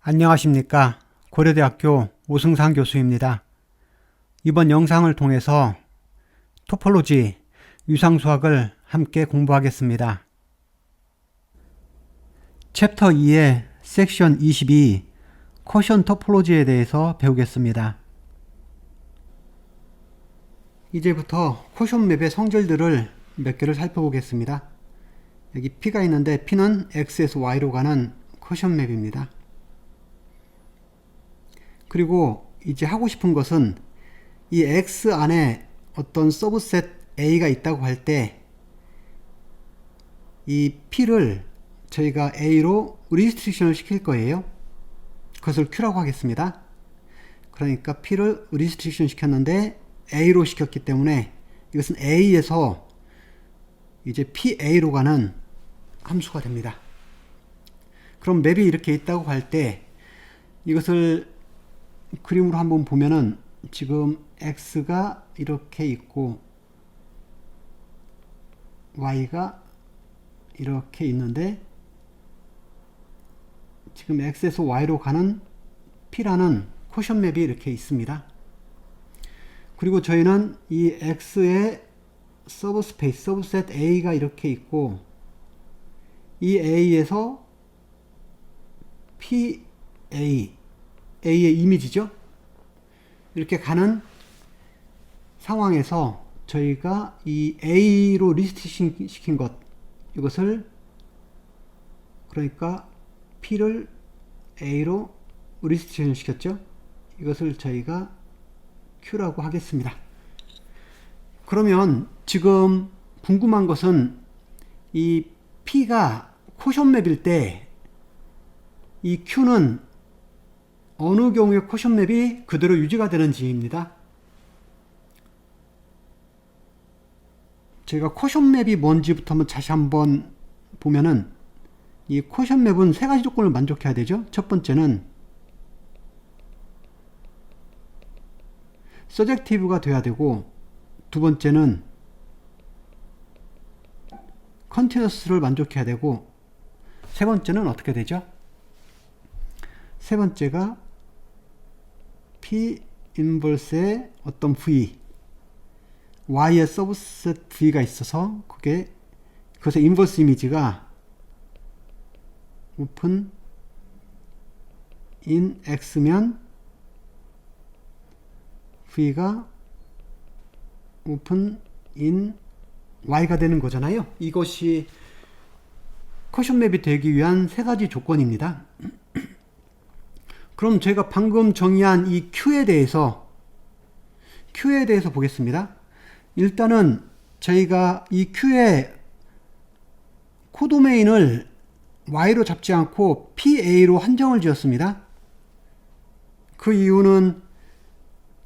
안녕하십니까. 고려대학교 오승상 교수입니다. 이번 영상을 통해서 토폴로지, 유상수학을 함께 공부하겠습니다. 챕터 2의 섹션 22, 쿼션 토폴로지에 대해서 배우겠습니다. 이제부터 쿼션 맵의 성질들을 몇 개를 살펴보겠습니다. 여기 P가 있는데 P는 X에서 Y로 가는 쿼션 맵입니다. 그리고 이제 하고 싶은 것은 이 X 안에 어떤 서브셋 A가 있다고 할 때 이 P를 저희가 A로 리스트릭션을 시킬 거예요. 그것을 Q라고 하겠습니다. 그러니까 P를 리스트릭션 시켰는데 A로 시켰기 때문에 이것은 A에서 이제 PA로 가는 함수가 됩니다. 그럼 맵이 이렇게 있다고 할 때 이것을 그림으로 한번 보면은 지금 X가 이렇게 있고 Y가 이렇게 있는데 지금 X에서 Y로 가는 P라는 쿼션 맵이 이렇게 있습니다. 그리고 저희는 이 X의 서브스페이스, 서브셋 A가 이렇게 있고 이 A에서 PA, A의 이미지죠. 이렇게 가는 상황에서 저희가 이 A로 리스트 시킨 것, 이것을 그러니까 P를 A로 리스트 시켰죠. 이것을 저희가 Q라고 하겠습니다. 그러면 지금 궁금한 것은 이 P가 쿼션 맵일 때 이 Q는 어느 경우에 쿼션 맵이 그대로 유지가 되는지입니다. 제가 쿼션 맵이 뭔지부터 다시 한번 보면은 이 쿼션 맵은 세 가지 조건을 만족해야 되죠. 첫 번째는 서젝티브가 돼야 되고, 두 번째는 컨티너스를 만족해야 되고, 세 번째는 어떻게 되죠? 세 번째가 P 인버스의 어떤 V, Y의 서브셋 V가 있어서 그것의 인버스 이미지가 오픈 in X면 V가 오픈 in Y가 되는 거잖아요. 이것이 쿼션 맵이 되기 위한 세 가지 조건입니다. 그럼 제가 방금 정의한 이 Q에 대해서 보겠습니다. 일단은 저희가 이 Q의 코도메인을 Y로 잡지 않고 PA로 한정을 지었습니다. 그 이유는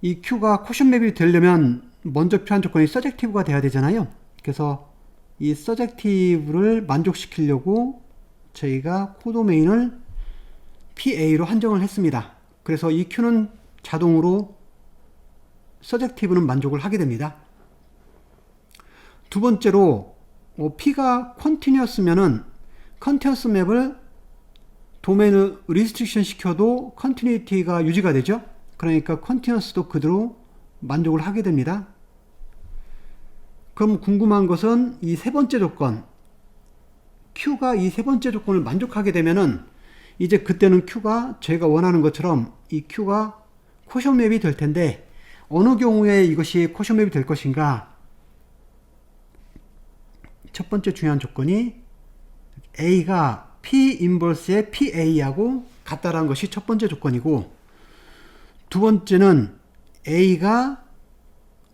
이 Q가 쿼션 맵이 되려면 먼저 필요한 조건이 서젝티브가 돼야 되잖아요. 그래서 이 서젝티브를 만족시키려고 저희가 코도메인을 PA로 한정을 했습니다. 그래서 이 Q는 자동으로 서젝티브는 만족을 하게 됩니다. 두 번째로 P가 컨티뉴어스면은 컨티뉴어스 맵을 도메인을 리스트릭션 시켜도 컨티뉴이티가 유지가 되죠. 그러니까 컨티뉴어스도 그대로 만족을 하게 됩니다. 그럼 궁금한 것은 이 세 번째 조건, Q가 이 세 번째 조건을 만족하게 되면은 이제 그때는 Q가 제가 원하는 것처럼 이 Q가 쿼션 맵이 될 텐데, 어느 경우에 이것이 쿼션 맵이 될 것인가? 첫 번째 중요한 조건이 A가 P 인버스의 PA하고 같다라는 것이 첫 번째 조건이고, 두 번째는 A가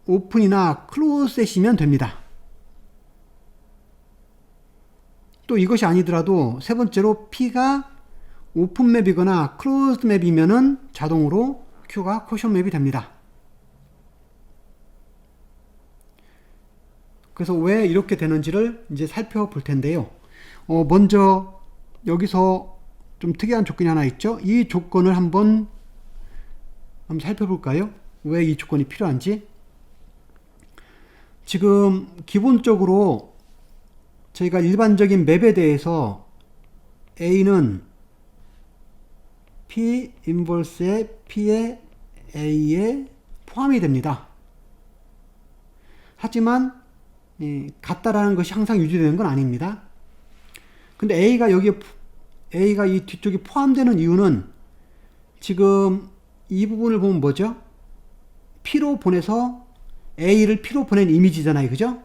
오픈이나 클로즈셋이면 됩니다. 또 이것이 아니더라도 세 번째로 P가 오픈 맵이거나 클로즈드 맵이면은 자동으로 Q가 쿼션 맵이 됩니다. 그래서 왜 이렇게 되는지를 이제 살펴볼 텐데요. 먼저 여기서 좀 특이한 조건이 하나 있죠. 이 조건을 한번 살펴볼까요? 왜 이 조건이 필요한지. 지금 기본적으로 저희가 일반적인 맵에 대해서 A는 P 인버스에 P의 A에 포함이 됩니다. 하지만 같다라는 것이 항상 유지되는 건 아닙니다. 근데 A가 이 뒤쪽에 포함되는 이유는 지금 이 부분을 보면 뭐죠? P로 보내서 A를 P로 보낸 이미지잖아요. 그죠?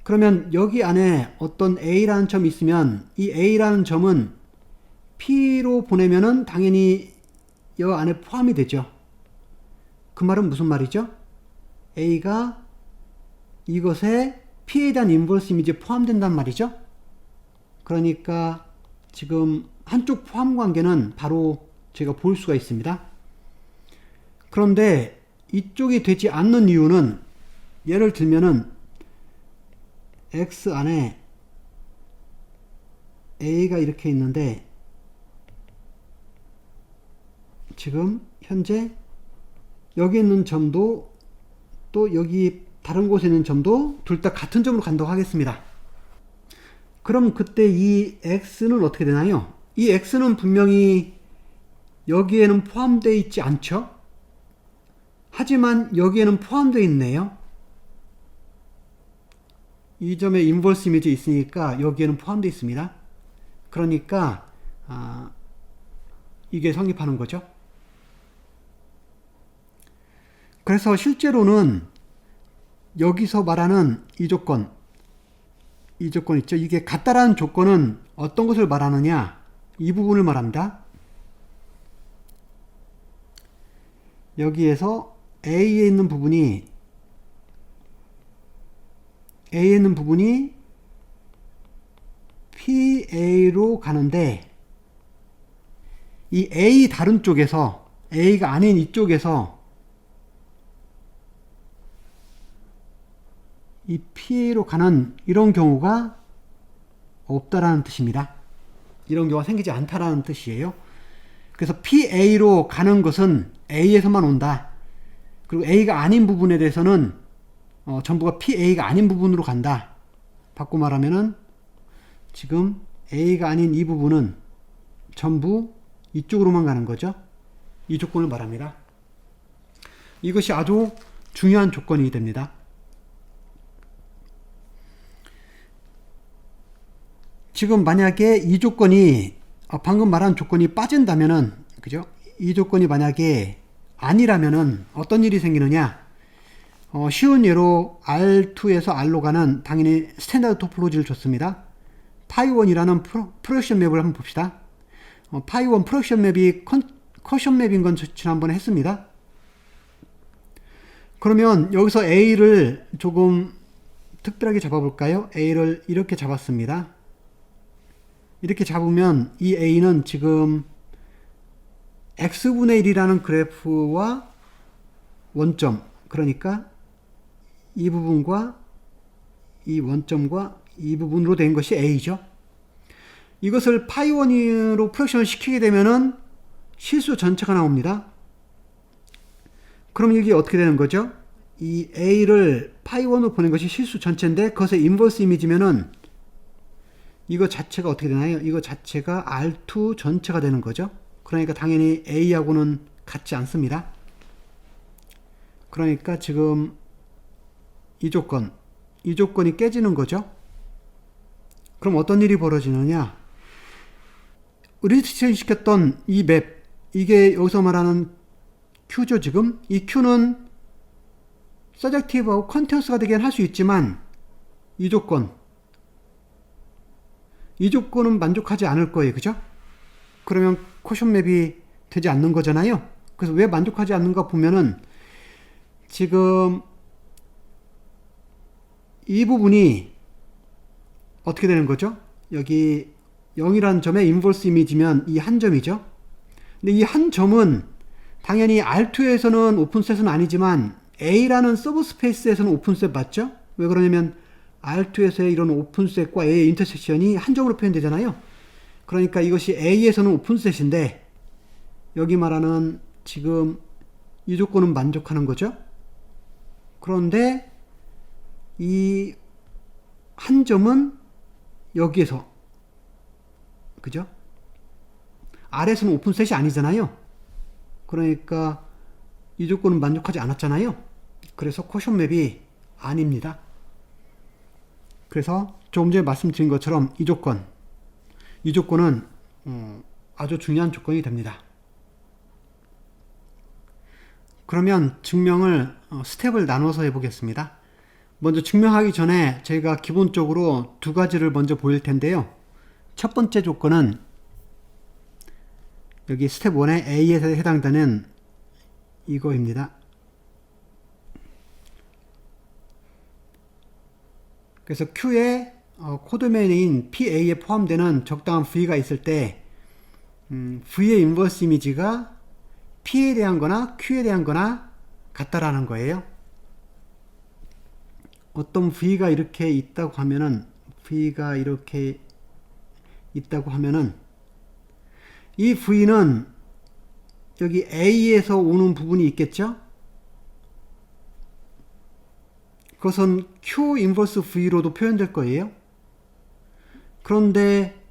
그러면 여기 안에 어떤 A라는 점이 있으면 이 A라는 점은 P로 보내면은 당연히 이 안에 포함이 되죠. 그 말은 무슨 말이죠? A가 이것에 P에 대한 인버스 이미지에 포함된단 말이죠. 그러니까 지금 한쪽 포함 관계는 바로 제가 볼 수가 있습니다. 그런데 이쪽이 되지 않는 이유는 예를 들면은 X 안에 A가 이렇게 있는데 지금 현재 여기 있는 점도 또 여기 다른 곳에 있는 점도 둘 다 같은 점으로 간다고 하겠습니다. 그럼 그때 이 X는 어떻게 되나요? 이 X는 분명히 여기에는 포함되어 있지 않죠? 하지만 여기에는 포함되어 있네요. 이 점에 인버스 이미지 있으니까 여기에는 포함되어 있습니다. 그러니까 이게 성립하는 거죠. 그래서 실제로는 여기서 말하는 이 조건 있죠. 이게 같다라는 조건은 어떤 것을 말하느냐? 이 부분을 말합니다. 여기에서 A에 있는 부분이 PA로 가는데 이 A 다른 쪽에서 A가 아닌 이쪽에서 이 PA로 가는 이런 경우가 없다라는 뜻입니다. 이런 경우가 생기지 않다라는 뜻이에요. 그래서 PA로 가는 것은 A에서만 온다. 그리고 A가 아닌 부분에 대해서는 전부가 PA가 아닌 부분으로 간다. 바꿔 말하면은 지금 A가 아닌 이 부분은 전부 이쪽으로만 가는 거죠. 이 조건을 말합니다. 이것이 아주 중요한 조건이 됩니다. 지금 만약에 이 조건이 방금 말한 조건이 빠진다면은 그죠? 이 조건이 만약에 아니라면은 어떤 일이 생기느냐? 쉬운 예로 R2에서 R로 가는 당연히 스탠다드 토폴로지를 줬습니다. 파이1이라는 프로젝션 맵을 한번 봅시다. 파이1 프로젝션 맵이 커션 맵인 건 지난번에 했습니다. 그러면 여기서 A를 조금 특별하게 잡아볼까요? A를 이렇게 잡았습니다. 이렇게 잡으면 이 A는 지금 x분의 1이라는 그래프와 원점, 그러니까 이 부분과 이 원점과 이 부분으로 된 것이 A죠. 이것을 파이1으로 프로젝션을 시키게 되면은 실수 전체가 나옵니다. 그럼 이게 어떻게 되는 거죠? 이 A를 파이1으로 보낸 것이 실수 전체인데 그것의 인버스 이미지면은 이거 자체가 어떻게 되나요? 이거 자체가 R2 전체가 되는 거죠. 그러니까 당연히 A하고는 같지 않습니다. 그러니까 지금 이 조건이 깨지는 거죠. 그럼 어떤 일이 벌어지느냐? 리스트레이션 시켰던 이 맵, 이게 여기서 말하는 Q죠, 지금. 이 Q는 서젝티브하고 컨티뉴어스가 되긴 할 수 있지만 이 조건은 만족하지 않을 거예요. 그죠? 그러면 코션 맵이 되지 않는 거잖아요. 그래서 왜 만족하지 않는가 보면은 지금 이 부분이 어떻게 되는 거죠? 여기 0이라는 점에 인버스 이미지면 이 한 점이죠. 근데 이 한 점은 당연히 R2에서는 오픈셋은 아니지만 A라는 서브스페이스에서는 오픈셋 맞죠? 왜 그러냐면 R2에서의 이런 오픈셋과 A의 인터섹션이 한 점으로 표현되잖아요. 그러니까 이것이 A에서는 오픈셋인데 여기 말하는 지금 이 조건은 만족하는 거죠. 그런데 이 한 점은 여기에서 그죠? RS는 오픈셋이 아니잖아요. 그러니까 이 조건은 만족하지 않았잖아요. 그래서 코션 맵이 아닙니다. 그래서 조금 전에 말씀드린 것처럼 이 조건은 아주 중요한 조건이 됩니다. 그러면 증명을 스텝을 나눠서 해보겠습니다. 먼저 증명하기 전에 저희가 기본적으로 두 가지를 먼저 보일 텐데요. 첫 번째 조건은 여기 스텝 1의 A에 해당되는 이거입니다. 그래서 Q에 코도메인인 PA에 포함되는 적당한 V가 있을 때 V의 인버스 이미지가 P에 대한 거나 Q에 대한 거나 같다라는 거예요. 어떤 V가 이렇게 있다고 하면은 이 V는 여기 A에서 오는 부분이 있겠죠? 그것은 Q 인버스 V로도 표현될 거예요. 그런데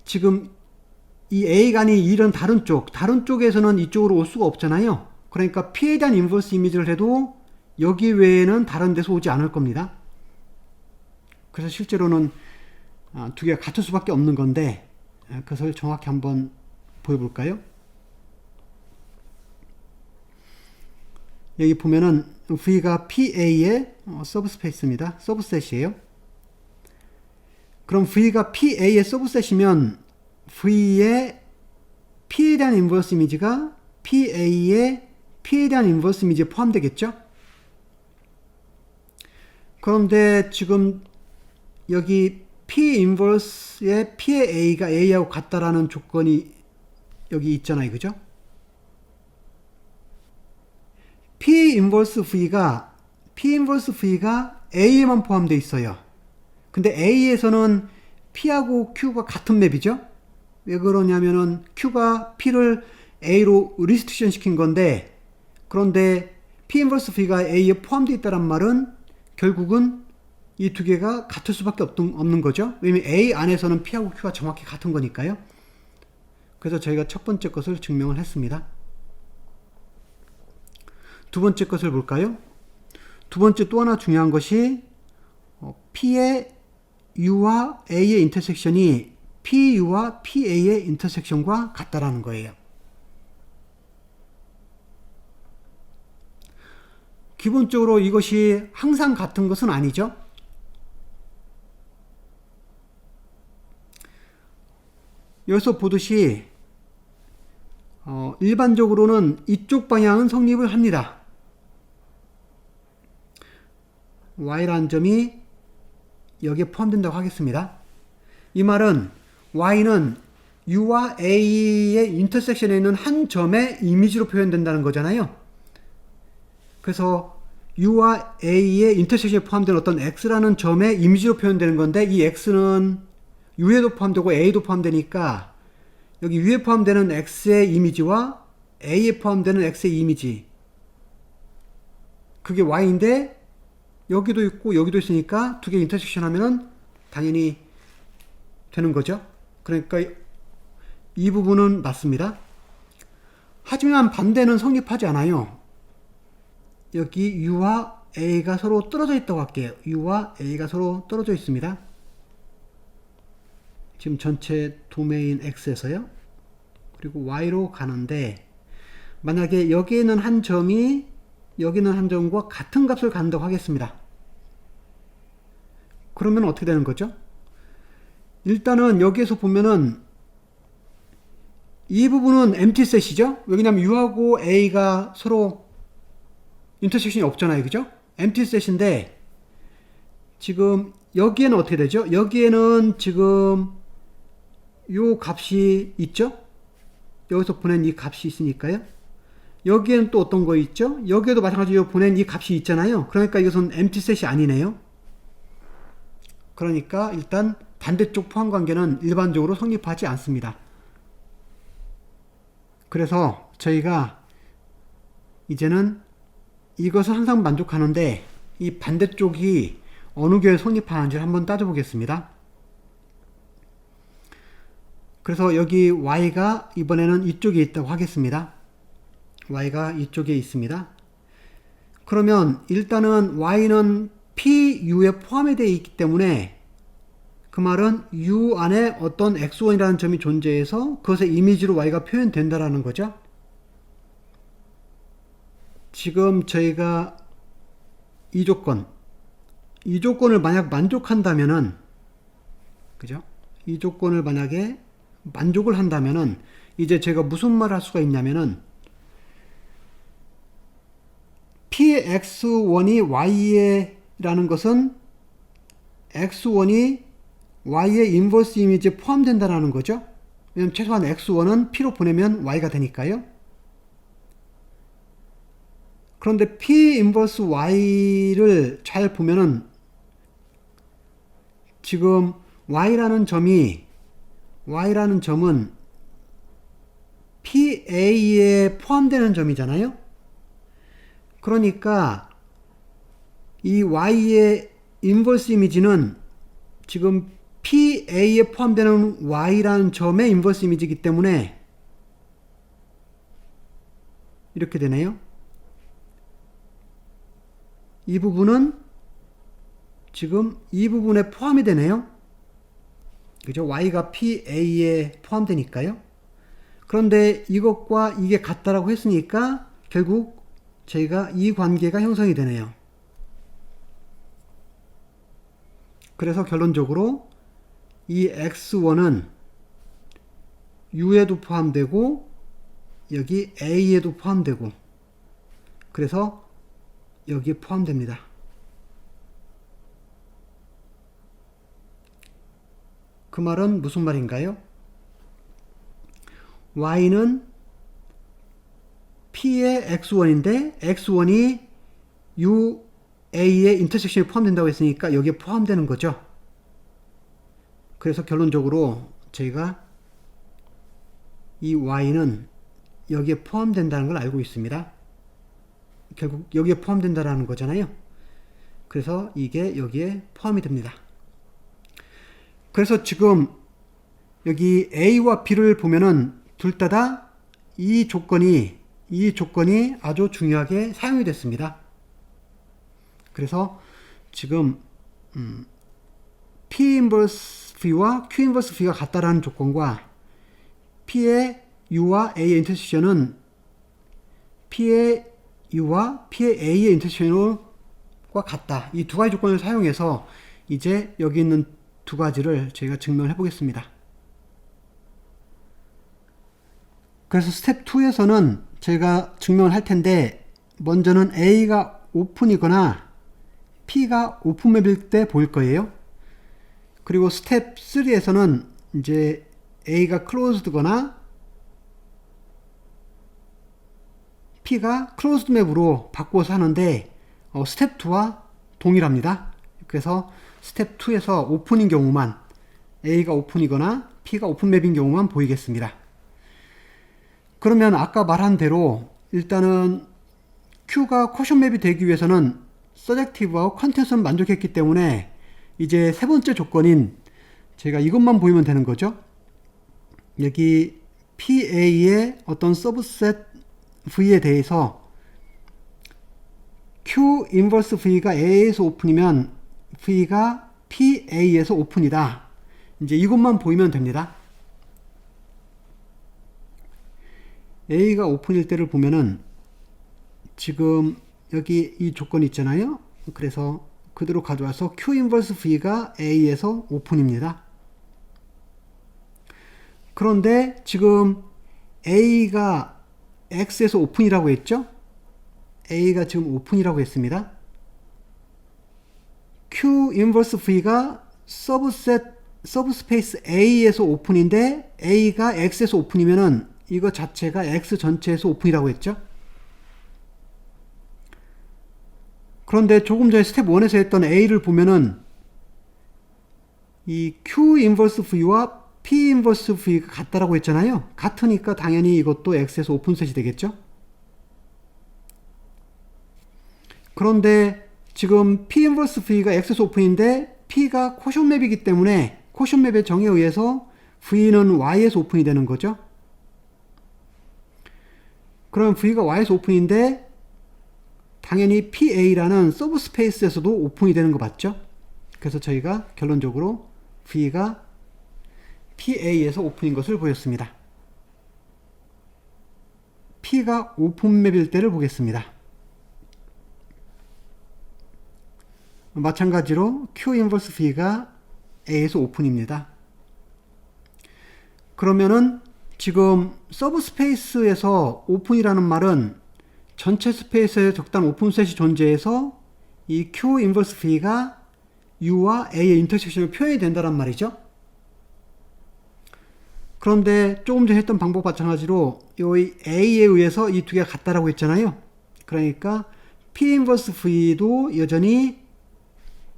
지금 이 A가 아닌 이런 다른 쪽에서는 이쪽으로 올 수가 없잖아요. 그러니까 P에 대한 인버스 이미지를 해도 여기 외에는 다른 데서 오지 않을 겁니다. 그래서 실제로는 두 개가 같을 수밖에 없는 건데 그것을 정확히 한번 보여볼까요? 여기 보면은 V가 PA의 서브스페이스입니다. 서브셋이에요. 그럼 V가 PA의 서브셋이면 V의 P에 대한 인버스 이미지가 PA의 P에 대한 인버스 이미지에 포함되겠죠? 그런데 지금 여기 P 인버스의 P의 A가 A하고 같다라는 조건이 여기 있잖아요. 그죠? P 인버스 V가 A에만 포함되어 있어요. 근데 A에서는 P하고 Q가 같은 맵이죠? 왜 그러냐면은 Q가 P를 A로 리스트릭션 시킨 건데, 그런데 P 인버스 V가 A에 포함되어 있다는 말은 결국은 이 두 개가 같을 수밖에 없는 거죠. 왜냐면 A 안에서는 P하고 Q가 정확히 같은 거니까요. 그래서 저희가 첫 번째 것을 증명을 했습니다. 두 번째 것을 볼까요? 두 번째 또 하나 중요한 것이 P의 U와 A의 인터섹션이 PU와 PA의 인터섹션과 같다라는 거예요. 기본적으로 이것이 항상 같은 것은 아니죠. 여기서 보듯이 일반적으로는 이쪽 방향은 성립을 합니다. Y라는 점이 여기에 포함된다고 하겠습니다. 이 말은 Y는 U와 A의 인터섹션에 있는 한 점의 이미지로 표현된다는 거잖아요. 그래서 U와 A의 인터섹션에 포함된 어떤 X라는 점의 이미지로 표현되는 건데, 이 X는 U에도 포함되고 A에도 포함되니까 여기 U에 포함되는 X의 이미지와 A에 포함되는 X의 이미지, 그게 Y인데 여기도 있고 여기도 있으니까 두 개 인터섹션 하면은 당연히 되는 거죠. 그러니까 이 부분은 맞습니다. 하지만 반대는 성립하지 않아요. 여기 U와 A가 서로 떨어져 있다고 할게요. U와 A가 서로 떨어져 있습니다. 지금 전체 도메인 X에서요. 그리고 Y로 가는데, 만약에 여기에는 한 점이 여기는 한 점과 같은 값을 갖는다고 하겠습니다. 그러면 어떻게 되는 거죠? 일단은 여기에서 보면은 이 부분은 empty set이죠? 왜냐면 U하고 A가 서로 인터섹션이 없잖아요. 그죠? empty set인데, 지금 여기에는 어떻게 되죠? 여기에는 지금 요 값이 있죠? 여기서 보낸 이 값이 있으니까요. 여기에는 또 어떤 거 있죠? 여기에도 마찬가지로 보낸 이 값이 있잖아요. 그러니까 이것은 empty set이 아니네요. 그러니까 일단 반대쪽 포함 관계는 일반적으로 성립하지 않습니다. 그래서 저희가 이제는 이것을 항상 만족하는데 이 반대쪽이 어느 교에 성립하는지 한번 따져보겠습니다. 그래서 여기 y가 이번에는 이쪽에 있다고 하겠습니다. y가 이쪽에 있습니다. 그러면 일단은 y는 PU에 포함이 되어 있기 때문에 그 말은 U 안에 어떤 x1이라는 점이 존재해서 그것의 이미지로 y가 표현된다라는 거죠. 지금 저희가 이 조건을 만약 만족한다면은, 그죠? 이 조건을 만약에 만족을 한다면은 이제 제가 무슨 말을 할 수가 있냐면은 px1이 y에 라는 것은 x1이 y의 인버스 이미지에 포함된다는 거죠. 왜냐면 최소한 x1은 p로 보내면 y가 되니까요. 그런데 p 인버스 y를 잘 보면은 지금 y라는 점은 PA에 포함되는 점이잖아요. 그러니까 이 y의 인버스 이미지는 지금 PA에 포함되는 y라는 점의 인버스 이미지이기 때문에 이렇게 되네요. 이 부분은 지금 이 부분에 포함이 되네요. 그죠? y가 PA에 포함되니까요. 그런데 이것과 이게 같다라고 했으니까 결국 저희가 이 관계가 형성이 되네요. 그래서 결론적으로 이 x1은 u에도 포함되고 여기 a에도 포함되고 그래서 여기에 포함됩니다. 그 말은 무슨 말인가요? y는 p의 x1인데 x1이 ua의 인터섹션에 포함된다고 했으니까 여기에 포함되는 거죠. 그래서 결론적으로 저희가 이 y는 여기에 포함된다는 걸 알고 있습니다. 결국 여기에 포함된다라는 거잖아요. 그래서 이게 여기에 포함이 됩니다. 그래서 지금 여기 A와 B를 보면은 둘 다 이 조건이 아주 중요하게 사용이 됐습니다. 그래서 지금 P 인버스 V와 Q 인버스 V가 같다라는 조건과 P의 U와 A의 인터섹션은 P의 U와 P의 A의 인터섹션과 같다. 이 두 가지 조건을 사용해서 이제 여기 있는 두 가지를 저희가 증명을 해보겠습니다. 그래서 스텝 2에서는 저희가 증명을 할 텐데 먼저는 A가 오픈이거나 P가 오픈맵일 때 보일 거예요. 그리고 스텝 3에서는 이제 A가 클로즈드거나 P가 클로즈드 맵으로 바꾸어서 하는데 스텝 2와 동일합니다. 그래서 스텝 2에서 오픈인 경우만 A가 오픈이거나 P가 오픈맵인 경우만 보이겠습니다. 그러면 아까 말한 대로 일단은 Q가 쿼션맵이 되기 위해서는 서젝티브하고 컨텐츠는 만족했기 때문에 이제 세 번째 조건인 제가 이것만 보이면 되는 거죠. 여기 PA의 어떤 서브셋 V에 대해서 Q 인버스 V가 A에서 오픈이면 V가 PA에서 오픈이다. 이제 이것만 보이면 됩니다. A가 오픈일 때를 보면은 지금 여기 이 조건이 있잖아요. 그래서 그대로 가져와서 Q 인버스 V가 A에서 오픈입니다. 그런데 지금 A가 X에서 오픈이라고 했죠? A가 지금 오픈이라고 했습니다. Q 인버스 V가 서브스페이스 A에서 오픈인데 A가 X에서 오픈이면은 이거 자체가 X 전체에서 오픈이라고 했죠? 그런데 조금 전에 스텝 1에서 했던 A를 보면은 이 Q 인버스 V와 P 인버스 V가 같다라고 했잖아요. 같으니까 당연히 이것도 X에서 오픈셋이 되겠죠? 그런데 지금 P 인버스 V가 X에서 오픈인데 P가 쿼션맵이기 때문에 쿼션맵의 정의에 의해서 V는 Y에서 오픈이 되는 거죠. 그럼 V가 Y에서 오픈인데 당연히 PA라는 서브스페이스에서도 오픈이 되는 거 맞죠? 그래서 저희가 결론적으로 V가 PA에서 오픈인 것을 보였습니다. P가 오픈맵일 때를 보겠습니다. 마찬가지로 Q 인버스 V가 A에서 오픈입니다. 그러면은 지금 서브스페이스에서 오픈이라는 말은 전체 스페이스에 적당한 오픈셋이 존재해서 이 Q 인버스 V가 U와 A의 인터섹션을 표현이 된다는 말이죠. 그런데 조금 전에 했던 방법 마찬가지로 이 A에 의해서 이 두 개가 같다라고 했잖아요. 그러니까 P 인버스 V도 여전히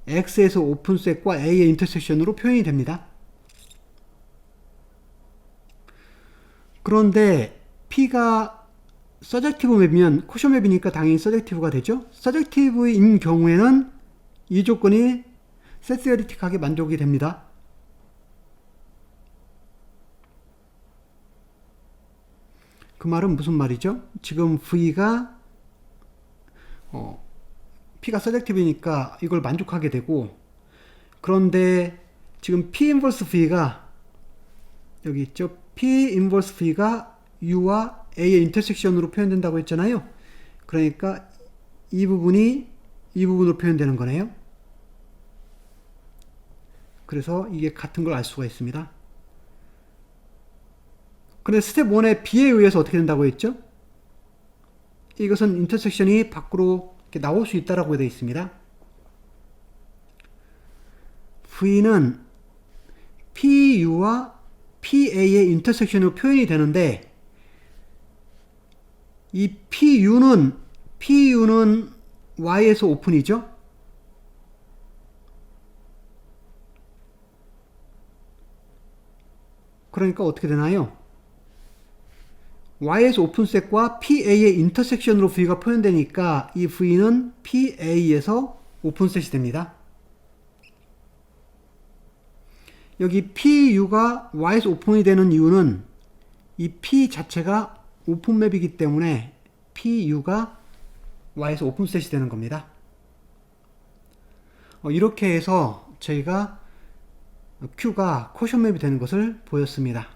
X에서 오픈셋과 A의 인터섹션으로 표현이 됩니다. 그런데 P가 서젝티브 맵이면 코션 맵이니까 당연히 서젝티브가 되죠. 서젝티브인 경우에는 이 조건이 세스어리틱하게 만족이 됩니다. 그 말은 무슨 말이죠? 지금 V가 P가 서젝티브니까 이걸 만족하게 되고, 그런데 지금 P 인버스 V가 여기 있죠. P 인버스 V가 U와 A의 인터섹션으로 표현된다고 했잖아요. 그러니까 이 부분이 이 부분으로 표현되는 거네요. 그래서 이게 같은 걸 알 수가 있습니다. 근데 스텝 1의 B에 의해서 어떻게 된다고 했죠? 이것은 인터섹션이 밖으로 이렇게 나올 수 있다라고 되어 있습니다. V는 PU와 PA의 인터섹션으로 표현이 되는데, 이 PU는 Y에서 오픈이죠. 그러니까 어떻게 되나요? Y에서 오픈셋과 PA의 인터섹션으로 V가 표현되니까 이 V는 PA에서 오픈셋이 됩니다. 여기 PU가 Y에서 오픈이 되는 이유는 이 P 자체가 오픈맵이기 때문에 PU가 Y에서 오픈셋이 되는 겁니다. 이렇게 해서 저희가 Q가 코션맵이 되는 것을 보였습니다.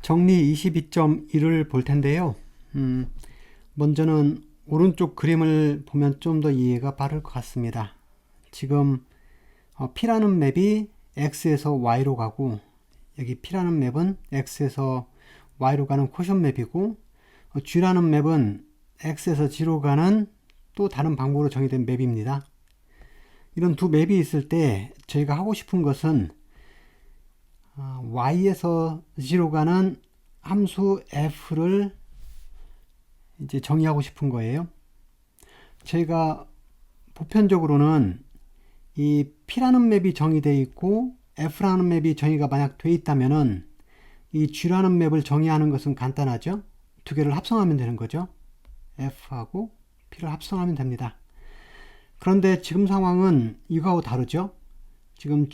정리 22.1을 볼 텐데요. 먼저는 오른쪽 그림을 보면 좀 더 이해가 빠를 것 같습니다. 지금 P라는 맵이 X에서 Y로 가고, 여기 P라는 맵은 X에서 Y로 가는 코션 맵이고, G라는 맵은 X에서 G로 가는 또 다른 방법으로 정의된 맵입니다. 이런 두 맵이 있을 때 저희가 하고 싶은 것은 Y에서 G로 가는 함수 F를 이제 정의하고 싶은 거예요. 저희가 보편적으로는 이 P라는 맵이 정의되어 있고 F라는 맵이 정의가 만약 되어 있다면은 이 G라는 맵을 정의하는 것은 간단하죠. 두 개를 합성하면 되는 거죠. F하고 P를 합성하면 됩니다. 그런데 지금 상황은 이거하고 다르죠. 지금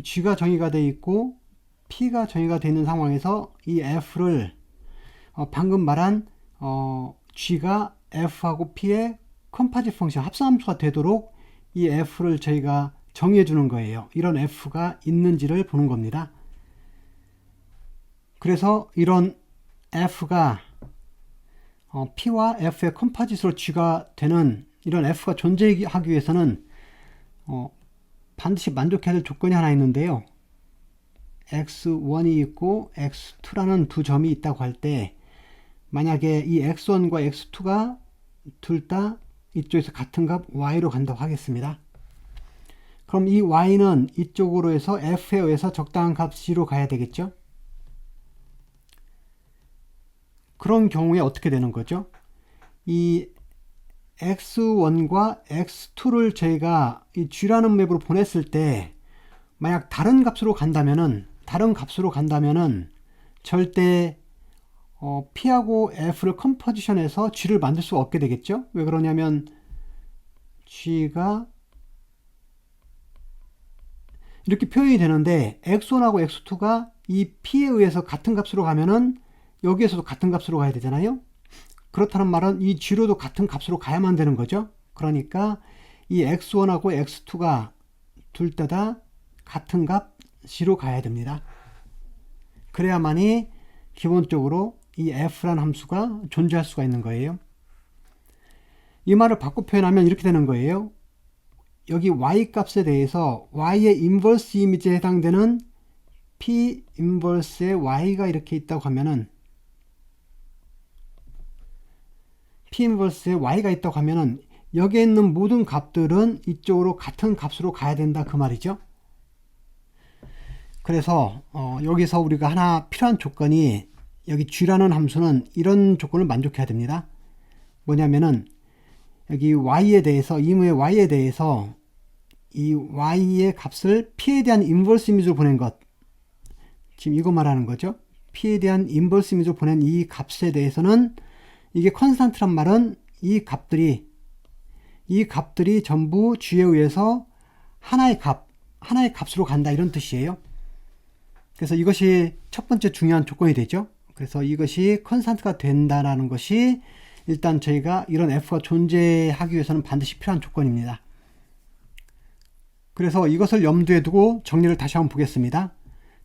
G가 정의가 되어 있고 P가 정의가 되어 있는 상황에서 이 F를 방금 말한 G가 F하고 P의 컴파짓 펑션 합성함수가 되도록 이 F를 저희가 정의해 주는 거예요. 이런 F가 있는지를 보는 겁니다. 그래서 이런 F가 P와 F의 컴파짓으로 G가 되는 이런 F가 존재하기 위해서는 반드시 만족해야 될 조건이 하나 있는데요. x1이 있고 x2라는 두 점이 있다고 할 때, 만약에 이 x1과 x2가 둘 다 이쪽에서 같은 값 y로 간다고 하겠습니다. 그럼 이 y는 이쪽으로 해서 f에 의해서 적당한 값 g로 가야 되겠죠? 그런 경우에 어떻게 되는 거죠? 이 x1과 x2를 저희가 이 g라는 맵으로 보냈을 때, 만약 다른 값으로 간다면은 절대 P하고 F를 컴포지션해서 G를 만들 수가 없게 되겠죠? 왜 그러냐면 G가 이렇게 표현이 되는데 x1하고 x2가 이 p에 의해서 같은 값으로 가면은 여기에서도 같은 값으로 가야 되잖아요. 그렇다는 말은 이 g로도 같은 값으로 가야만 되는 거죠. 그러니까 이 x1하고 x2가 둘 다 같은 값 g로 가야 됩니다. 그래야만이 기본적으로 이 f라는 함수가 존재할 수가 있는 거예요. 이 말을 바꿔 표현하면 이렇게 되는 거예요. 여기 y 값에 대해서 y의 인버스 이미지에 해당되는 p 인버스의 y가 이렇게 있다고 하면은 p 인버스의 y가 있다고 하면은 여기에 있는 모든 값들은 이쪽으로 같은 값으로 가야 된다 그 말이죠. 그래서 여기서 우리가 하나 필요한 조건이 여기 g라는 함수는 이런 조건을 만족해야 됩니다. 뭐냐면은 여기 y에 대해서 이무의 y에 대해서 이 y의 값을 p에 대한 인버스 이미지로 보낸 것, 지금 이거 말하는 거죠. p에 대한 인버스 이미지로 보낸 이 값에 대해서는 이게 컨스탄트란 말은 이 값들이 전부 g에 의해서 하나의 값으로 간다 이런 뜻이에요. 그래서 이것이 첫 번째 중요한 조건이 되죠. 그래서 이것이 컨스탄트가 된다라는 것이 일단 저희가 이런 f가 존재하기 위해서는 반드시 필요한 조건입니다. 그래서 이것을 염두에 두고 정리를 다시 한번 보겠습니다.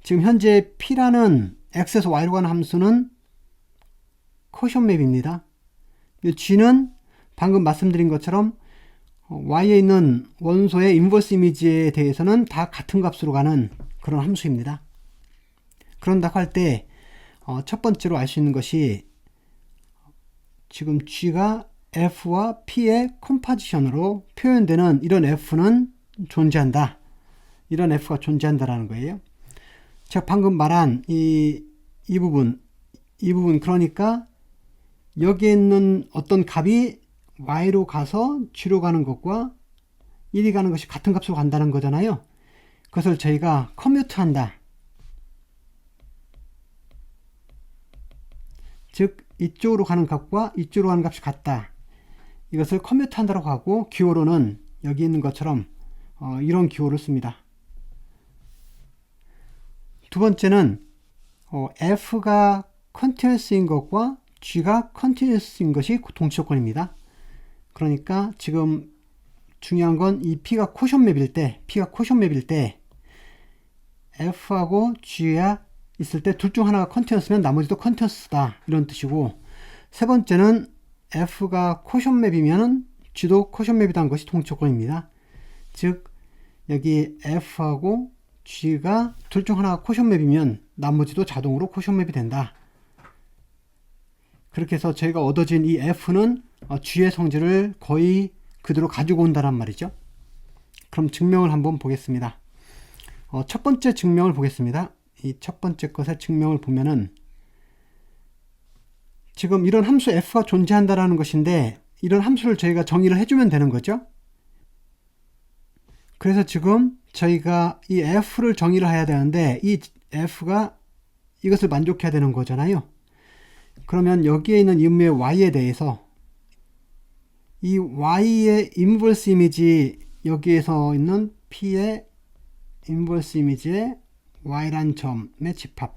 지금 현재 p라는 x에서 y로 가는 함수는 코션 맵입니다. g는 방금 말씀드린 것처럼 y에 있는 원소의 인버스 이미지에 대해서는 다 같은 값으로 가는 그런 함수입니다. 그런다고 할 때 첫 번째로 알 수 있는 것이 지금 g가 f와 p의 컴포지션으로 표현되는 이런 f는 존재한다. 이런 f가 존재한다라는 거예요. 제가 방금 말한 이 부분 그러니까 여기에 있는 어떤 값이 y로 가서 g로 가는 것과 1이 가는 것이 같은 값으로 간다는 거잖아요. 그것을 저희가 커뮤트한다. 즉 이쪽으로 가는 값과 이쪽으로 가는 값이 같다. 이것을 커뮤트한다고 하고 기호로는 여기 있는 것처럼 이런 기호를 씁니다. 두 번째는 f가 컨티뉴어스인 것과 g가 컨티뉴어스인 것이 동치 조건입니다. 그러니까 지금 중요한 건 이 p가 코션 맵일 때 f하고 g가 있을 때 둘 중 하나가 컨티뉴어스면 나머지도 컨티뉴어스다 이런 뜻이고, 세 번째는 f가 코션 맵이면 g도 코션 맵이라는 것이 동치 조건입니다. 즉 여기 f하고 g가 둘 중 하나가 코션 맵이면 나머지도 자동으로 코션 맵이 된다. 그렇게 해서 저희가 얻어진 이 f는 g의 성질을 거의 그대로 가지고 온다란 말이죠. 그럼 증명을 한번 보겠습니다. 첫 번째 증명을 보겠습니다. 이 첫 번째 것의 증명을 보면은 지금 이런 함수 f가 존재한다라는 것인데 이런 함수를 저희가 정의를 해주면 되는 거죠. 그래서 지금 저희가 이 f를 정의를 해야 되는데 이 f가 이것을 만족해야 되는 거잖아요. 그러면 여기에 있는 임무의 y에 대해서 이 y의 인버스 이미지, 여기에서 있는 p의 인버스 이미지의 y란 점의 집합,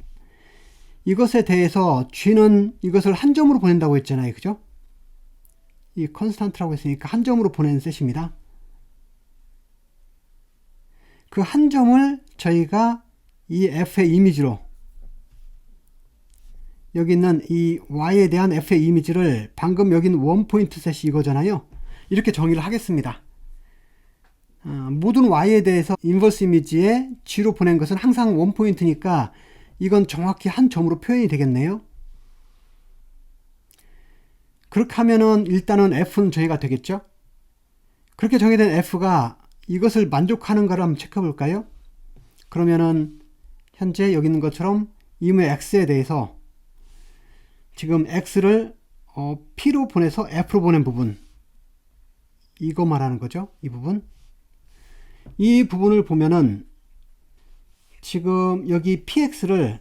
이것에 대해서 g는 이것을 한 점으로 보낸다고 했잖아요. 그죠? 이 컨스탄트라고 했으니까 한 점으로 보내는 셋입니다. 그 한 점을 저희가 이 f의 이미지로, 여기 있는 이 y에 대한 f의 이미지를 방금 여긴 원포인트 셋이 이거잖아요. 이렇게 정의를 하겠습니다. 모든 y에 대해서 인버스 이미지에 g로 보낸 것은 항상 원포인트니까 이건 정확히 한 점으로 표현이 되겠네요. 그렇게 하면은 일단은 f는 정의가 되겠죠. 그렇게 정의된 f가 이것을 만족하는가를 한번 체크해 볼까요? 그러면은 현재 여기 있는 것처럼 임의 x에 대해서 지금 x를 p로 보내서 f로 보낸 부분, 이거 말하는 거죠. 이 부분을 보면은 지금 여기 px를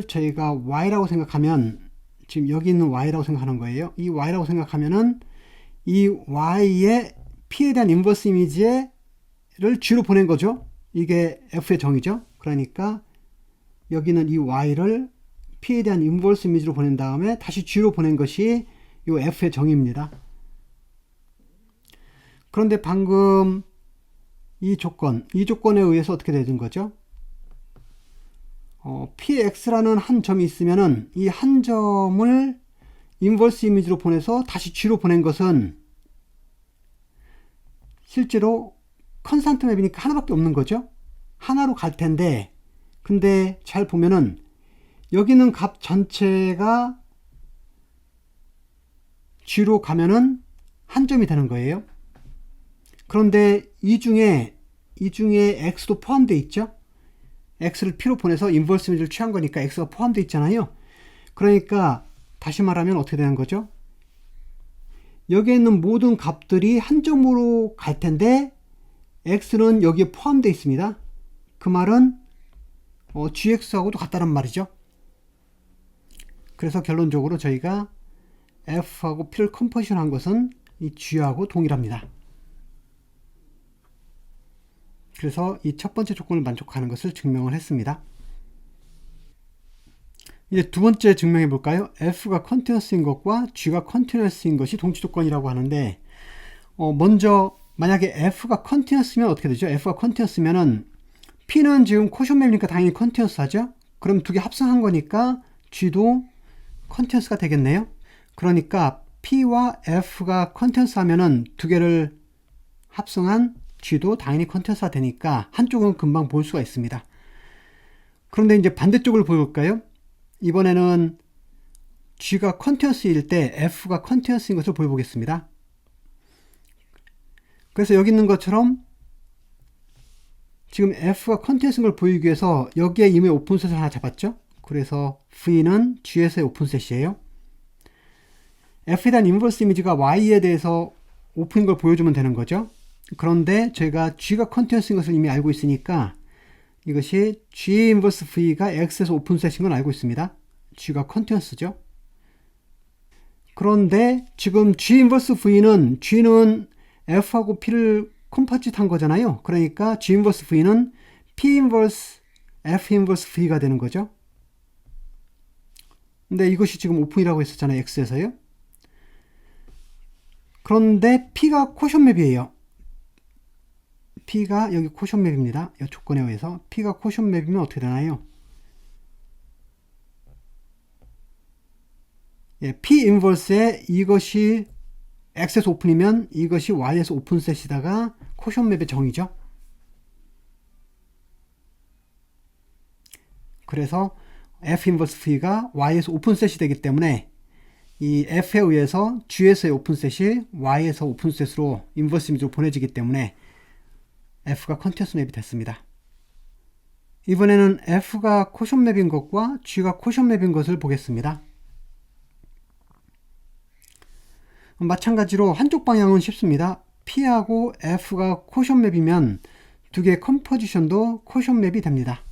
저희가 y라고 생각하면, 지금 여기 있는 y라고 생각하는 거예요. 이 y라고 생각하면은 이 y의 p에 대한 인버스 이미지의 G로 보낸 거죠. 이게 F의 정의죠. 그러니까 여기는 이 Y를 P에 대한 인버스 이미지로 보낸 다음에 다시 G로 보낸 것이 이 F의 정의입니다. 그런데 방금 이 조건에 의해서 어떻게 되는 거죠? PX라는 한 점이 있으면은 이 한 점을 인버스 이미지로 보내서 다시 G로 보낸 것은 실제로 컨스탄트 맵이니까 하나밖에 없는 거죠. 하나로 갈 텐데, 근데 잘 보면은 여기 있는 값 전체가 G로 가면은 한 점이 되는 거예요. 그런데 이 중에 X도 포함되어 있죠. X를 P로 보내서 인버스 이미지를 취한 거니까 X가 포함되어 있잖아요. 그러니까 다시 말하면 어떻게 되는 거죠? 여기에 있는 모든 값들이 한 점으로 갈 텐데 X는 여기에 포함되어 있습니다. 그 말은 GX하고도 같다는 말이죠. 그래서 결론적으로 저희가 F하고 P를 컴포지션 한 것은 이 G하고 동일합니다. 그래서 이 첫 번째 조건을 만족하는 것을 증명을 했습니다. 이제 두 번째 증명해 볼까요? F가 컨티뉴어스인 것과 G가 컨티뉴어스인 것이 동치 조건이라고 하는데, 먼저 만약에 F가 컨티뉴어스면 어떻게 되죠? F가 컨티뉴어스면은 P는 지금 코션 맵이니까 당연히 컨티뉴어스 하죠? 그럼 두 개 합성한 거니까 G도 컨티뉴어스가 되겠네요. 그러니까 P와 F가 컨티뉴어스 하면은 두 개를 합성한 G도 당연히 컨티뉴어스가 되니까 한쪽은 금방 볼 수가 있습니다. 그런데 이제 반대쪽을 보여볼까요? 이번에는 G가 컨티뉴어스일 때 F가 컨티뉴어스인 것을 보여보겠습니다. 그래서 여기 있는 것처럼 지금 F가 컨티뉴어스인 걸 보이기 위해서 여기에 이미 오픈셋을 하나 잡았죠. 그래서 V는 G에서의 오픈셋이에요. F에 대한 인버스 이미지가 Y에 대해서 오픈인 걸 보여주면 되는 거죠. 그런데 저희가 G가 컨티뉴어스인 것을 이미 알고 있으니까 이것이 G 인버스 V가 X에서 오픈셋인 건 알고 있습니다. G가 컨티뉴어스죠. 그런데 지금 G 인버스 V는 G는 F하고 P를 컴포짓 한 거잖아요. 그러니까 G 인버스 V는 P 인버스 F 인버스 V가 되는 거죠. 근데 이것이 지금 오픈이라고 했었잖아요. X에서요. 그런데 P가 코션 맵이에요. P가 여기 코션 맵입니다. 이 조건에 의해서 P가 코션 맵이면 어떻게 되나요? 예, P 인버스에 이것이 X에서 오픈이면 이것이 Y에서 오픈셋이다가 코션 맵의 정의죠. 그래서 F 인버스 V가 Y에서 오픈셋이 되기 때문에 이 F에 의해서 G에서의 오픈셋이 Y에서 오픈셋으로 인버스 이미지로 보내지기 때문에 F가 컨티뉴어스 맵이 됐습니다. 이번에는 F가 코션 맵인 것과 G가 코션 맵인 것을 보겠습니다. 마찬가지로 한쪽 방향은 쉽습니다. P하고 F가 코션 맵이면 두 개의 컴포지션도 코션 맵이 됩니다.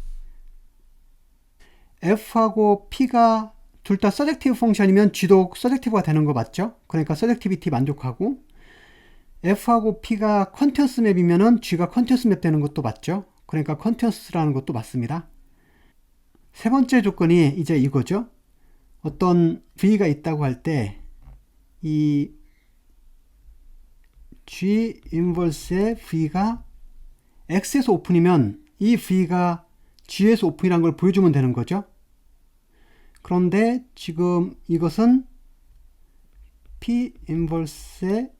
F하고 P가 둘 다 서젝티브 펑션이면 G도 서젝티브가 되는 거 맞죠? 그러니까 서젝티비티 만족하고, F하고 P가 컨티뉴어스 맵이면 G가 컨티뉴어스 맵 되는 것도 맞죠? 그러니까 컨티뉴어스라는 것도 맞습니다. 세 번째 조건이 이제 이거죠. 어떤 V가 있다고 할 때 이 G 인버스의 V가 X에서 오픈이면 이 V가 G에서 오픈이라는 걸 보여주면 되는 거죠. 그런데 지금 이것은 P 인버스의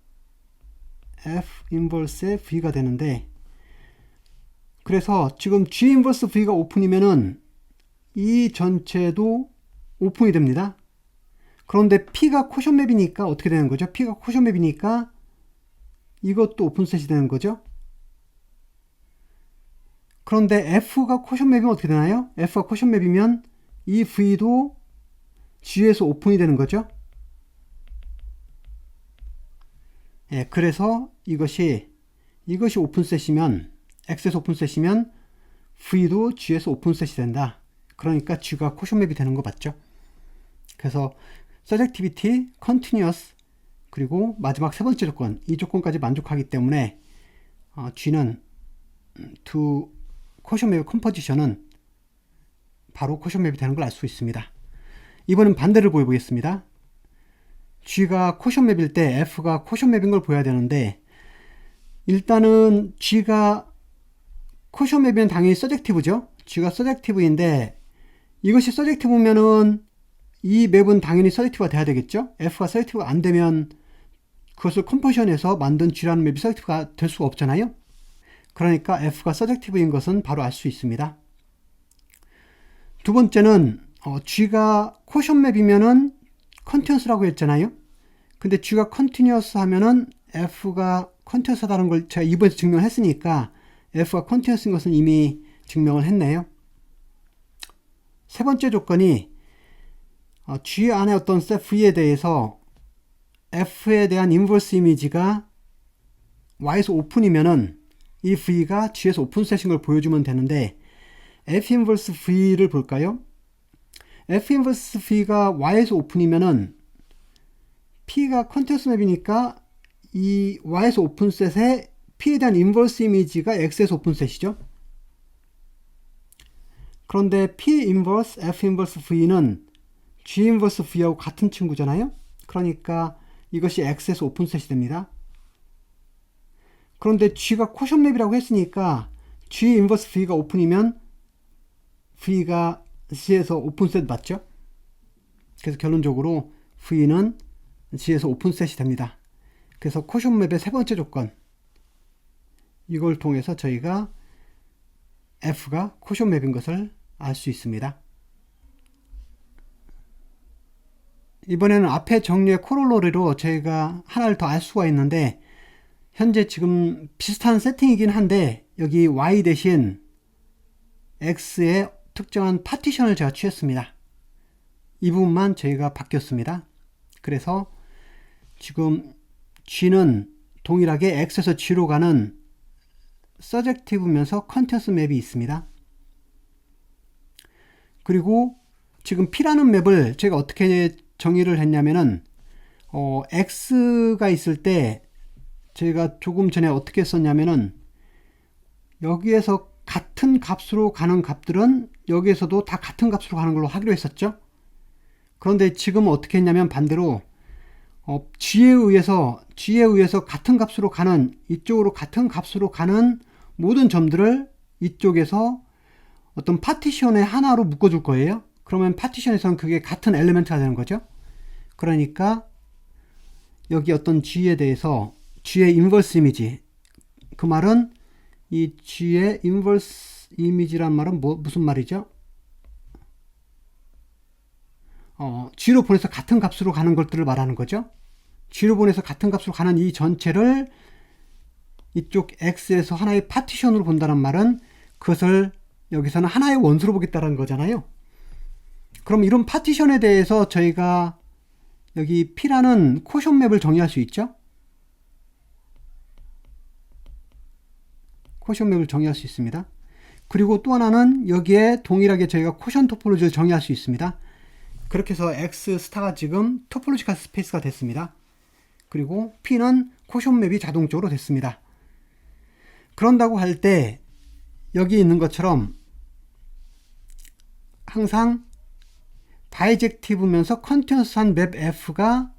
F 인버스의 V가 되는데, 그래서 지금 G 인버스 V가 오픈이면은 이 전체도 오픈이 됩니다. 그런데 P가 코션 맵이니까 어떻게 되는 거죠? P가 코션 맵이니까 이것도 오픈셋이 되는 거죠. 그런데 F가 코션 맵이면 어떻게 되나요? F가 코션 맵이면 이 V도 G에서 오픈이 되는 거죠. 예, 그래서 이것이 오픈셋이면, X에서 오픈셋이면 V도 G에서 오픈셋이 된다. 그러니까 G가 코션 맵이 되는 거 맞죠? 그래서 서젝티비티, 컨티뉴어스, 그리고 마지막 세 번째 조건, 이 조건까지 만족하기 때문에 G는 두 코션 맵의 컴포지션은 바로 코션 맵이 되는 걸 알 수 있습니다. 이번엔 반대를 보여보겠습니다. G가 코션 맵일 때 F가 코션 맵인 걸 보여야 되는데, 일단은 G가 코션 맵이면 당연히 서젝티브죠. G가 서젝티브인데, 이것이 서젝티브면은 이 맵은 당연히 서젝티브가 돼야 되겠죠. F가 서젝티브가 안 되면 그것을 컴포지션에서 만든 G라는 맵이 서젝티브가 될 수가 없잖아요. 그러니까 F가 서젝티브인 것은 바로 알 수 있습니다. 두 번째는 G가 코션 맵이면은 컨티뉴어스라고 했잖아요. 근데 G가 컨티뉴어스 하면은 F가 컨티뉴어스하다는 걸 제가 이번에 증명했으니까 F가 컨티뉴어스인 것은 이미 증명을 했네요. 세 번째 조건이 G 안에 어떤 셋 V에 대해서 F에 대한 인버스 이미지가 Y에서 오픈이면은 이 V가 G에서 오픈 셋인 걸 보여주면 되는데, F 인버스 V를 볼까요? F 인버스 V가 Y에서 오픈이면은 P가 컨티뉴어스 맵이니까 이 Y에서 오픈 셋에 P에 대한 인버스 이미지가 X에서 오픈 셋이죠. 그런데 P 인버스 F 인버스 V는 G 인버스 V하고 같은 친구잖아요. 그러니까 이것이 X에서 오픈 셋이 됩니다. 그런데 G가 코션 맵이라고 했으니까 G 인버스 V가 오픈이면 V가 G에서 오픈 셋 맞죠? 그래서 결론적으로 V는 G에서 오픈 셋이 됩니다. 그래서 코션 맵의 세 번째 조건, 이걸 통해서 저희가 F가 코션 맵인 것을 알 수 있습니다. 이번에는 앞에 정리의 코롤러리로 저희가 하나를 더 알 수가 있는데, 현재 지금 비슷한 세팅이긴 한데 여기 Y 대신 X의 특정한 파티션을 제가 취했습니다. 이 부분만 저희가 바뀌었습니다. 그래서 지금 G는 동일하게 X에서 G로 가는 서젝티브면서 컨티뉴어스 맵이 있습니다. 그리고 지금 P라는 맵을 제가 어떻게 정의를 했냐면은 X가 있을 때 제가 조금 전에 어떻게 썼냐면은, 여기에서 같은 값으로 가는 값들은 여기에서도 다 같은 값으로 가는 걸로 하기로 했었죠. 그런데 지금 어떻게 했냐면 반대로 G에 의해서 같은 값으로 가는, 이쪽으로 같은 값으로 가는 모든 점들을 이쪽에서 어떤 파티션의 하나로 묶어줄 거예요. 그러면 파티션에서는 그게 같은 엘리멘트가 되는 거죠. 그러니까 여기 어떤 G에 대해서 G의 인버스 이미지, 그 말은 이 G의 인버스 이미지란 말은 무슨 말이죠? G로 보내서 같은 값으로 가는 것들을 말하는 거죠. G로 보내서 같은 값으로 가는 이 전체를 이쪽 X에서 하나의 파티션으로 본다는 말은 그것을 여기서는 하나의 원수로 보겠다는 거잖아요. 그럼 이런 파티션에 대해서 저희가 여기 P라는 코션 맵을 정의할 수 있죠. 코션 맵을 정의할 수 있습니다. 그리고 또 하나는 여기에 동일하게 저희가 코션 토폴로지를 정의할 수 있습니다. 그렇게 해서 X 스타가 지금 토폴로지컬 스페이스가 됐습니다. 그리고 P는 코션 맵이 자동적으로 됐습니다. 그런다고 할 때 여기 있는 것처럼 항상 바이젝티브면서 컨티뉴어스한 맵 F가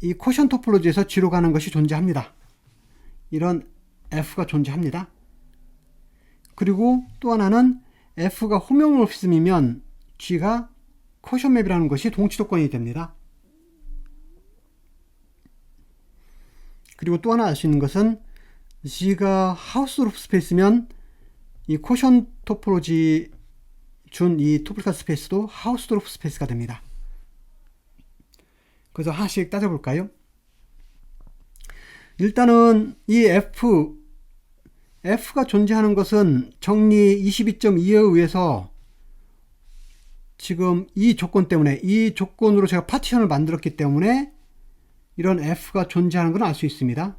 이 코션 토폴로지에서 G로 가는 것이 존재합니다. 이런 F가 존재합니다. 그리고 또 하나는 F가 호모모피즘이면 G가 코션 맵이라는 것이 동치 조건이 됩니다. 그리고 또 하나 알 수 있는 것은 G가 하우스루프 스페이스면 이 코션 토폴로지 준 이 토폴리컬 스페이스도 하우스루프 스페이스가 됩니다. 그래서 하나씩 따져볼까요? 일단은 이 F가 존재하는 것은 정리 22.2에 의해서 지금 이 조건 때문에, 이 조건으로 제가 파티션을 만들었기 때문에 이런 F가 존재하는 걸 알 수 있습니다.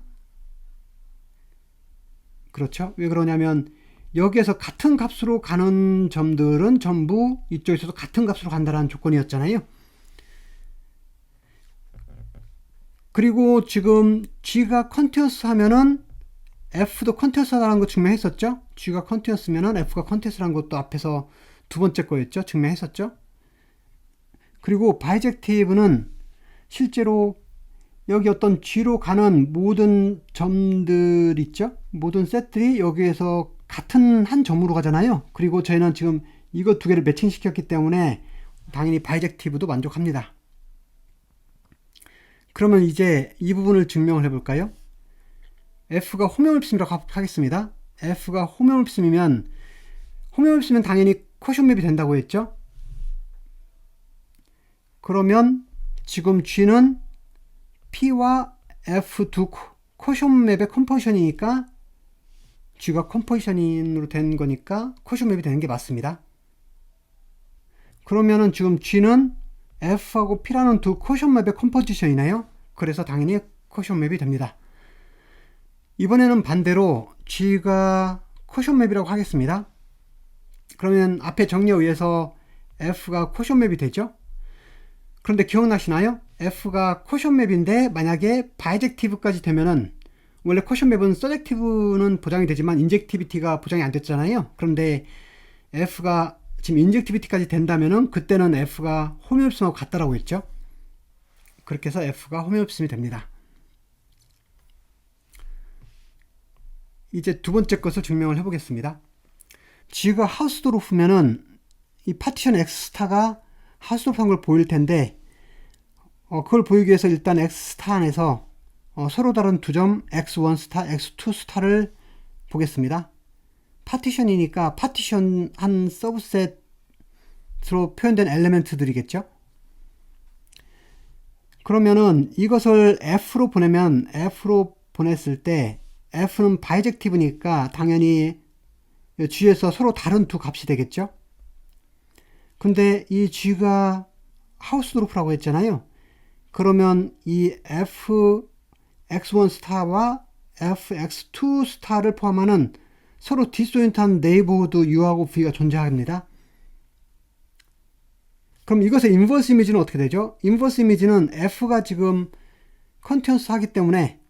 그렇죠? 왜 그러냐면 여기에서 같은 값으로 가는 점들은 전부 이쪽에서도 같은 값으로 간다는 조건이었잖아요. 그리고 지금 G가 컨티뉴어스 하면은 F도 컨티뉴어스라는 거 증명했었죠? G가 컨티뉴어스면은 F가 컨티뉴어스라는 것도 앞에서 두 번째 거였죠? 증명했었죠? 그리고 바이젝티브는 실제로 여기 어떤 G로 가는 모든 점들 있죠? 모든 셋들이 여기에서 같은 한 점으로 가잖아요. 그리고 저희는 지금 이거 두 개를 매칭시켰기 때문에 당연히 바이젝티브도 만족합니다. 그러면 이제 이 부분을 증명을 해볼까요? F가 홈용입심이라고 하겠습니다. F가 홈용입심이면 당연히 코션 맵이 된다고 했죠? 그러면 지금 G는 P와 F 두 코션 맵의 컴포지션이니까 G가 컴포지션으로 된 거니까 코션 맵이 되는 게 맞습니다. 그러면은 지금 G는 F하고 P라는 두 코션 맵의 컴포지션이나요? 그래서 당연히 코션 맵이 됩니다. 이번에는 반대로 G가 코션 맵이라고 하겠습니다. 그러면 앞에 정리에 의해서 F가 코션 맵이 되죠? 그런데 기억나시나요? F가 코션 맵인데 만약에 바이젝티브까지 되면은 원래 코션 맵은 서젝티브는 보장이 되지만 인젝티비티가 보장이 안 됐잖아요. 그런데 F가 지금 인젝티비티까지 된다면은 그때는 F가 홈용입심하고 같다라고 했죠. 그렇게 해서 F가 홈용입심이 됩니다. 이제 두 번째 것을 증명을 해보겠습니다. G가 하우스도르프면은 이 파티션 X스타가 하우스도르프한 걸 보일 텐데 그걸 보이기 위해서 일단 X스타 안에서 서로 다른 두 점 X1 스타, X2 스타를 보겠습니다. 파티션이니까 파티션 한 서브셋으로 표현된 엘리멘트들이겠죠. 그러면은 이것을 F로 보냈을 때 F는 바이젝티브니까 당연히 G에서 서로 다른 두 값이 되겠죠. 근데 이 G가 하우스도르프라고 했잖아요. 그러면 이 Fx1 스타와 Fx2 스타를 포함하는 서로 디스조인트한 네이버후드 U하고 V가 존재합니다. 그럼 이것의 인버스 이미지는 어떻게 되죠? 인버스 이미지는 F가 지금 컨티뉴어스 하기 때문에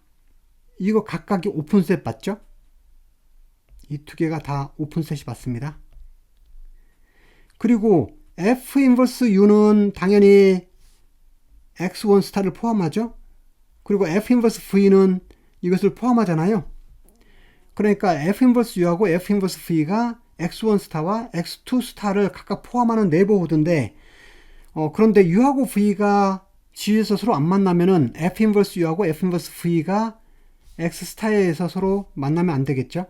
이거 각각이 오픈셋 맞죠? 이 두 개가 다 오픈셋이 맞습니다. 그리고 F 인버스 U는 당연히 X1 스타를 포함하죠? 그리고 F 인버스 V는 이것을 포함하잖아요. 그러니까 F 인버스 U하고 F 인버스 V가 X1 스타와 X2 스타를 각각 포함하는 네이버후드인데 그런데 U하고 V가 G에서 서로 안 만나면은 F 인버스 U하고 F 인버스 V가 X 스타에서 서로 만나면 안 되겠죠?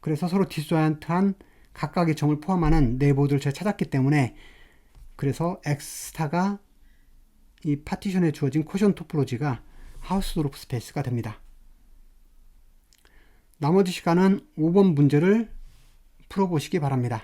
그래서 서로 디스조인트한 각각의 점을 포함하는 네이버후드를 제가 찾았기 때문에 그래서 X 스타가 이 파티션에 주어진 코션 토포로지가 하우스도르프 스페이스가 됩니다. 나머지 시간은 5번 문제를 풀어보시기 바랍니다.